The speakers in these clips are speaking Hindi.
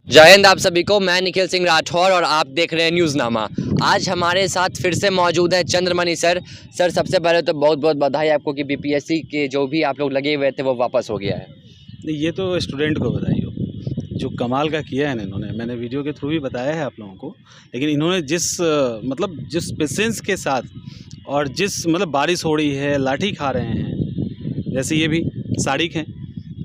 जय हिंद आप सभी को। मैं निखिल सिंह राठौर और आप देख रहे हैं न्यूज़नामा। आज हमारे साथ फिर से मौजूद है चंद्रमणि सर। सबसे पहले तो बहुत बहुत बधाई आपको कि बीपीएससी के जो भी आप लोग लगे हुए थे वो वापस हो गया है। नहीं, ये तो स्टूडेंट को बधाई हो, जो कमाल का किया है ना इन्होंने। मैंने वीडियो के थ्रू भी बताया है आप लोगों को, लेकिन इन्होंने जिस पेशेंस के साथ और जिस बारिश हो रही है, लाठी खा रहे हैं, जैसे ये भी साड़िक हैं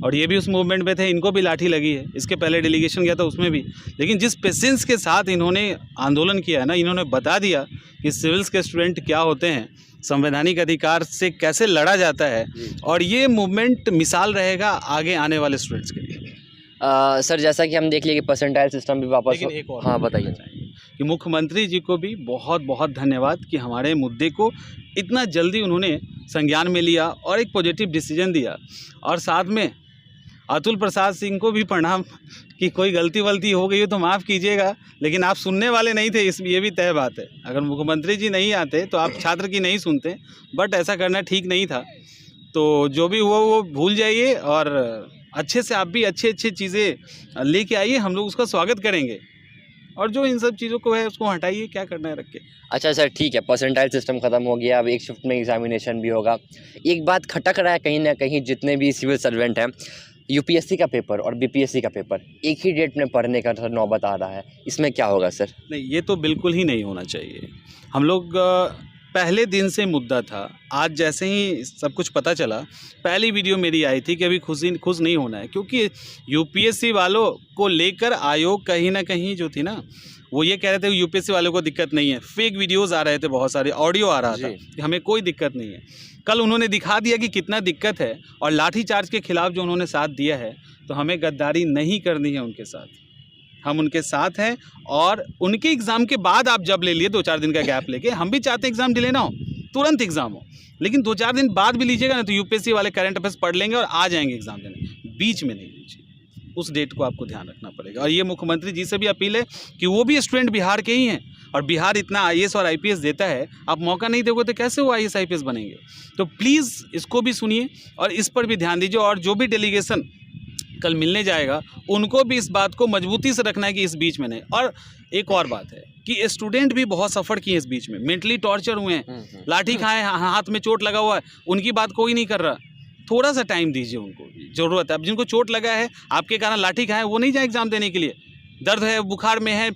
और ये भी उस मूवमेंट में थे, इनको भी लाठी लगी है। इसके पहले डेलीगेशन गया था उसमें भी, लेकिन जिस पेशेंस के साथ इन्होंने आंदोलन किया है ना, इन्होंने बता दिया कि सिविल्स के स्टूडेंट क्या होते हैं, संवैधानिक अधिकार से कैसे लड़ा जाता है, और ये मूवमेंट मिसाल रहेगा आगे आने वाले स्टूडेंट्स के लिए। सर जैसा कि हम देख लिए कि परसेंटाइल सिस्टम भी वापस लेकिन एक और हाँ बताइए कि मुख्यमंत्री जी को भी बहुत बहुत धन्यवाद कि हमारे मुद्दे को इतना जल्दी उन्होंने संज्ञान में लिया और एक पॉजिटिव डिसीजन दिया। और साथ में अतुल प्रसाद सिंह को भी प्रणाम कि कोई गलती वलती हो गई हो तो माफ़ कीजिएगा, लेकिन आप सुनने वाले नहीं थे, ये भी तय बात है। अगर मुख्यमंत्री जी नहीं आते तो आप छात्र की नहीं सुनते, बट ऐसा करना ठीक नहीं था। तो जो भी हुआ वो भूल जाइए और अच्छे से आप भी अच्छी चीज़ें लेके आइए, हम लोग उसका स्वागत करेंगे। और जो इन सब चीज़ों को है उसको हटाइए, क्या करना है रख के। अच्छा सर ठीक है, परसेंटाइल सिस्टम ख़त्म हो गया, अब एक शिफ्ट में एग्जामिनेशन भी होगा। एक बात खटक रहा है कहीं ना कहीं, जितने भी सिविल सर्वेंट हैं, यूपीएससी का पेपर और बीपीएससी का पेपर एक ही डेट में पढ़ने का नौबत आ रहा है, इसमें क्या होगा सर? नहीं, ये तो बिल्कुल ही नहीं होना चाहिए। हम लोग पहले दिन से मुद्दा था, आज जैसे ही सब कुछ पता चला, पहली वीडियो मेरी आई थी कि अभी खुश नहीं होना है, क्योंकि यूपीएससी वालों को लेकर आयोग कहीं ना कहीं जो थी ना, वो ये कह रहे थे कि यूपीएससी वालों को दिक्कत नहीं है। फेक वीडियोस आ रहे थे, बहुत सारे ऑडियो आ रहा था कि हमें कोई दिक्कत नहीं है। कल उन्होंने दिखा दिया कि कितना दिक्कत है, और लाठीचार्ज के खिलाफ जो उन्होंने साथ दिया है, तो हमें गद्दारी नहीं करनी है उनके साथ। हम उनके साथ हैं, और उनके एग्ज़ाम के बाद आप जब ले लिए 2-4 दिन का गैप लेके, हम भी चाहते हैं एग्ज़ाम डिले ना हो, तुरंत एग्ज़ाम हो, लेकिन 2-4 दिन बाद भी लीजिएगा ना तो यूपीएससी वाले करंट अफेयर्स पढ़ लेंगे और आ जाएंगे एग्ज़ाम देने। बीच में नहीं लीजिए, उस डेट को आपको ध्यान रखना पड़ेगा। और ये मुख्यमंत्री जी से भी अपील है कि वो भी स्टूडेंट बिहार के ही हैं, और बिहार इतना आईएएस और आईपीएस देता है, आप मौका नहीं दोगे तो कैसे वो आईएएस आईपीएस बनेंगे? तो प्लीज़ इसको भी सुनिए और इस पर भी ध्यान दीजिए। और जो भी डेलीगेशन कल मिलने जाएगा, उनको भी इस बात को मजबूती से रखना है कि इस बीच में नहीं। और एक और बात है कि स्टूडेंट भी बहुत सफ़र किए इस बीच में, मेंटली टॉर्चर हुए हैं, लाठी खाए, हाथ में चोट लगा हुआ है, उनकी बात कोई नहीं कर रहा। थोड़ा सा टाइम दीजिए, उनको ज़रूरत है। अब जिनको चोट लगा है, आपके कारण लाठी खाए, वो नहीं जाए एग्ज़ाम देने के लिए। दर्द है, बुखार में है,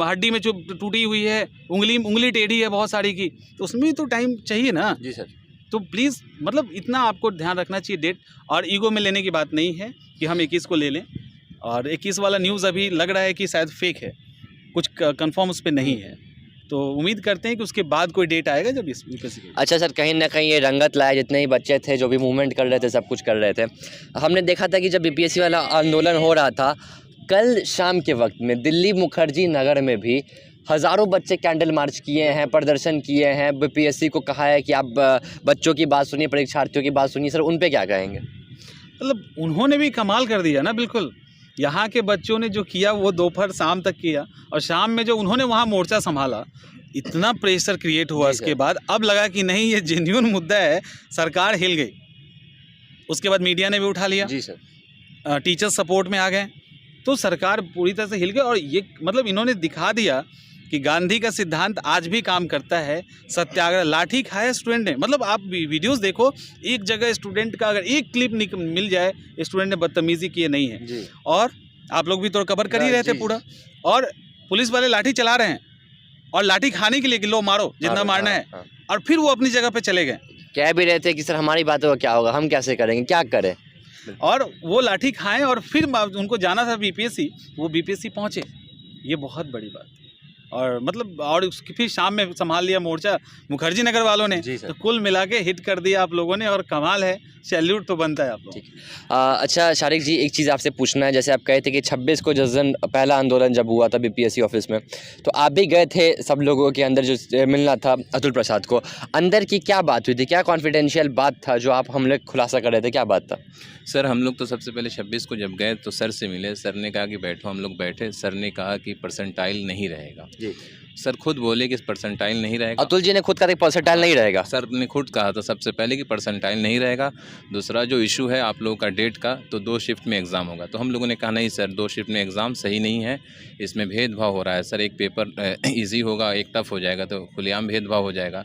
हड्डी में जो टूटी हुई है, उंगली टेढ़ी है बहुत सारी की, तो उसमें भी तो टाइम चाहिए ना। जी सर। तो प्लीज़ इतना आपको ध्यान रखना चाहिए डेट। और ईगो में लेने की बात नहीं है कि हम 21 को ले लें, और 21 वाला न्यूज़ अभी लग रहा है कि शायद फेक है, कुछ कंफर्म उस पर नहीं है। तो उम्मीद करते हैं कि उसके बाद कोई डेट आएगा जब इस। अच्छा सर, कहीं ना कहीं ये रंगत लाया, जितने ही बच्चे थे जो भी मूवमेंट कर रहे थे, सब कुछ कर रहे थे। हमने देखा था कि जब बीपीएससी वाला आंदोलन हो रहा था, कल शाम के वक्त में दिल्ली मुखर्जी नगर में भी हज़ारों बच्चे कैंडल मार्च किए हैं, प्रदर्शन किए हैं, बीपीएससी को कहा है कि आप बच्चों की बात सुनिए, परीक्षार्थियों की बात सुनिए। सर उन पे क्या कहेंगे? उन्होंने भी कमाल कर दिया ना। बिल्कुल, यहाँ के बच्चों ने जो किया वो दोपहर शाम तक किया, और शाम में जो उन्होंने वहाँ मोर्चा संभाला, इतना प्रेशर क्रिएट हुआ। इसके बाद अब लगा कि नहीं, ये जेन्युइन मुद्दा है, सरकार हिल गई। उसके बाद मीडिया ने भी उठा लिया। जी सर। टीचर्स सपोर्ट में आ गए, तो सरकार पूरी तरह से हिल गई। और ये इन्होंने दिखा दिया कि गांधी का सिद्धांत आज भी काम करता है। सत्याग्रह, लाठी खाया स्टूडेंट ने। आप वीडियोस देखो, एक जगह स्टूडेंट का अगर एक क्लिप मिल जाए, स्टूडेंट ने बदतमीजी किए नहीं है जी। और आप लोग भी तो कवर कर ही रहे थे पूरा, और पुलिस वाले लाठी चला रहे हैं, और लाठी खाने के लिए कि लो मारो जितना मारना है, और फिर वो अपनी जगह पे चले गए। कह भी रहे थे कि सर हमारी बातों का क्या होगा, हम कैसे करेंगे, क्या करें, और वो लाठी खाएं, और फिर उनको जाना था बीपीएससी, वो बीपीएससी पहुँचे। ये बहुत बड़ी बात है। और उसकी फिर शाम में संभाल लिया मोर्चा मुखर्जी नगर वालों ने। तो कुल मिला के हिट कर दिया आप लोगों ने, और कमाल है, सैल्यूट तो बनता है आप लोग। अच्छा शारिक जी, एक चीज़ आपसे पूछना है। जैसे आप कहे थे कि 26 को जिस दिन पहला आंदोलन जब हुआ था बीपीएससी ऑफिस में, तो आप भी गए थे, सब लोगों के अंदर जो मिलना था अतुल प्रसाद को, अंदर की क्या बात हुई थी, क्या कॉन्फिडेंशियल बात था जो आप हम लोग खुलासा कर रहे थे, क्या बात था? सर हम लोग तो सबसे पहले 26 को जब गए तो सर से मिले, सर ने कहा कि बैठो, हम लोग बैठे, सर ने कहा कि परसेंटाइल नहीं रहेगा। जी। सर खुद बोले कि परसेंटाइल नहीं रहेगा। अतुल जी ने खुद कहा परसेंटाइल नहीं रहेगा। सर ने खुद कहा था सबसे पहले कि परसेंटाइल नहीं रहेगा। दूसरा जो इशू है आप लोगों का डेट का, तो 2 शिफ्ट में एग्ज़ाम होगा। तो हम लोगों ने कहा नहीं सर, 2 शिफ्ट में एग्ज़ाम सही नहीं है, इसमें भेदभाव हो रहा है सर। एक पेपर ईज़ी होगा, एक टफ हो जाएगा, तो खुलेआम भेदभाव हो जाएगा।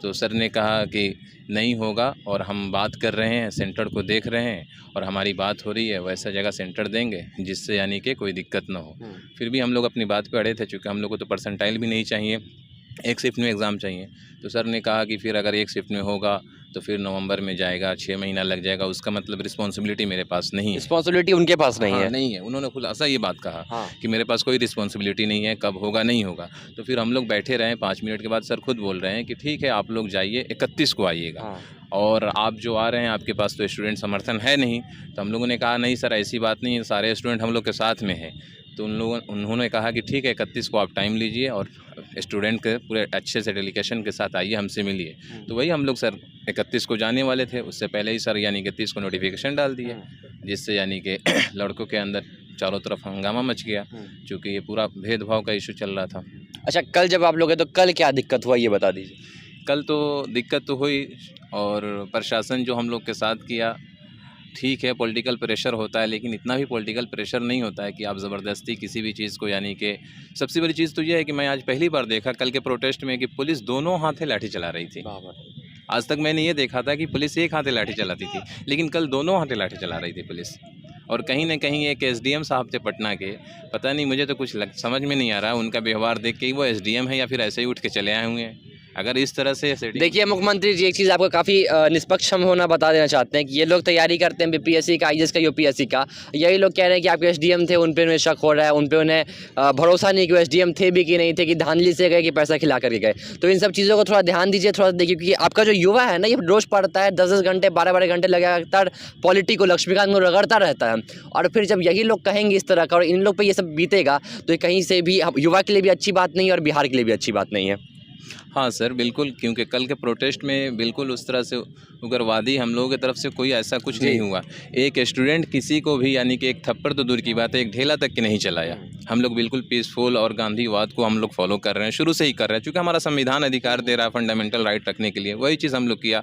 तो सर ने कहा कि नहीं होगा और हम बात कर रहे हैं, सेंटर को देख रहे हैं और हमारी बात हो रही है, वैसा जगह सेंटर देंगे जिससे यानी कि कोई दिक्कत ना हो। फिर भी हम लोग अपनी बात पे अड़े थे, चूँकि हम लोग को तो परसेंटाइल भी नहीं चाहिए, एक शिफ्ट में एग्ज़ाम चाहिए। तो सर ने कहा कि फिर अगर एक शिफ्ट में होगा तो फिर नवंबर में जाएगा, 6 महीना लग जाएगा, उसका मतलब रिस्पॉन्सिबिलिटी मेरे पास नहीं है। रिस्पॉन्सिबिलिटी उनके पास नहीं हाँ, है। नहीं है। उन्होंने खुलासा ये बात कहा हाँ। कि मेरे पास कोई रिस्पॉन्सिबिलिटी नहीं है, कब होगा नहीं होगा। तो फिर हम लोग बैठे रहे, 5 मिनट के बाद सर खुद बोल रहे हैं कि ठीक है आप लोग जाइए, 31 को आइएगा। हाँ। और आप जो आ रहे हैं आपके पास तो स्टूडेंट समर्थन है नहीं। तो हम लोगों ने कहा नहीं सर ऐसी बात नहीं है, सारे स्टूडेंट हम लोग के साथ में है। तो उन्होंने कहा कि ठीक है 31 को आप टाइम लीजिए और स्टूडेंट के पूरे अच्छे से डेलीगेशन के साथ आइए, हमसे मिलिए। तो वही हम लोग सर 31 को जाने वाले थे, उससे पहले ही सर यानी कि 30 को नोटिफिकेशन डाल दिए, जिससे यानी कि लड़कों के अंदर चारों तरफ हंगामा मच गया, क्योंकि ये पूरा भेदभाव का इशू चल रहा था। अच्छा, कल जब आप लोग गए तो कल क्या दिक्कत हुआ ये बता दीजिए। कल तो दिक्कत तो हुई और प्रशासन जो हम लोग के साथ किया, ठीक है पॉलिटिकल प्रेशर होता है, लेकिन इतना भी पॉलिटिकल प्रेशर नहीं होता है कि आप ज़बरदस्ती किसी भी चीज़ को, यानी कि सबसे बड़ी चीज़ तो ये है कि मैं आज पहली बार देखा कल के प्रोटेस्ट में कि पुलिस दोनों हाथे लाठी चला रही थी। आज तक मैंने ये देखा था कि पुलिस एक हाथे लाठी चलाती थी, लेकिन कल दोनों हाथे लाठी चला रही थी पुलिस। और कहीं न कहीं एक एसडीएम साहब थे पटना के, पता नहीं मुझे तो कुछ समझ में नहीं आ रहा उनका व्यवहार देख के, वो एसडीएम है या फिर ऐसे ही उठ के चले आए हुए हैं। अगर इस तरह से देखिए मुख्यमंत्री जी, एक चीज़ आपको काफ़ी निष्पक्ष हम होना बता देना चाहते हैं कि ये लोग तैयारी करते हैं बीपीएससी का, आईएएस का, यूपीएससी का। यही लोग कह रहे हैं कि आपके एसडीएम थे, उन पे उन्हें शक हो रहा है, उन पे उन्हें भरोसा नहीं कि वो एसडीएम थे भी कि नहीं थे, कि धांधली से गए कि पैसा खिला करके गए। तो इन सब चीज़ों को थोड़ा ध्यान दीजिए, थोड़ा देखिए, क्योंकि आपका जो युवा है ना, ये रोज़ पढ़ता है, 10-10 घंटे 12-12 घंटे लगातार पॉलिटी को, लक्ष्मीकांत को रगड़ता रहता है। और फिर जब यही लोग कहेंगे इस तरह का और इन लोग पर ये सब बीतेगा, तो कहीं से भी युवा के लिए भी अच्छी बात नहीं है और बिहार के लिए भी अच्छी बात नहीं है। हाँ सर बिल्कुल, क्योंकि कल के प्रोटेस्ट में बिल्कुल उस तरह से उग्रवादी हम लोगों की तरफ से कोई ऐसा कुछ नहीं हुआ। एक स्टूडेंट किसी को भी, यानी कि एक थप्पड़ तो दूर की बात है, एक ढेला तक की नहीं चलाया। हम लोग बिल्कुल पीसफुल और गांधीवाद को हम लोग फॉलो कर रहे हैं, शुरू से ही कर रहे हैं, क्योंकि हमारा संविधान अधिकार दे रहा है फंडामेंटल राइट रखने के लिए, वही चीज़ हम लोग किया।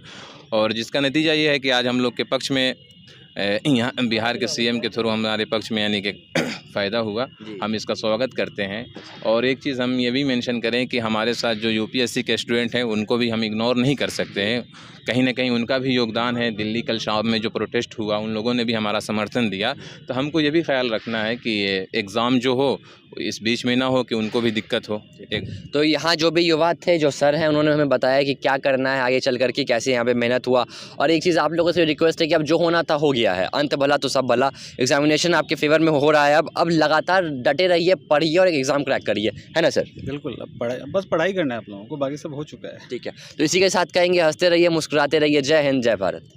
और जिसका नतीजा ये है कि आज हम लोग के पक्ष में यहाँ बिहार के सीएम के थ्रू हमारे पक्ष में यानी कि फ़ायदा हुआ, हम इसका स्वागत करते हैं। और एक चीज़ हम ये भी मेंशन करें कि हमारे साथ जो यूपीएससी के स्टूडेंट हैं उनको भी हम इग्नोर नहीं कर सकते हैं, कहीं ना कहीं उनका भी योगदान है। दिल्ली कल शाम में जो प्रोटेस्ट हुआ, उन लोगों ने भी हमारा समर्थन दिया। तो हमको ये भी ख्याल रखना है कि एग्ज़ाम जो हो इस बीच में ना हो कि उनको भी दिक्कत हो। तो यहाँ जो भी युवा थे, जो सर हैं, उन्होंने हमें बताया कि क्या करना है आगे चल कर के, कैसे यहाँ पे मेहनत हुआ। और एक चीज़ आप लोगों से रिक्वेस्ट है कि अब जो होना था हो गया है, अंत भला तो सब भला। एग्जामिनेशन आपके फेवर में हो रहा है, अब लगातार डटे रहिए, पढ़िए और एक एग्ज़ाम क्रैक करिए, है ना सर? बिल्कुल, अब बस पढ़ाई करना है आप लोगों को, बाकी सब हो चुका है। ठीक है, तो इसी के साथ कहेंगे हंसते रहिए, मुस्कुराते रहिए। जय हिंद, जय भारत।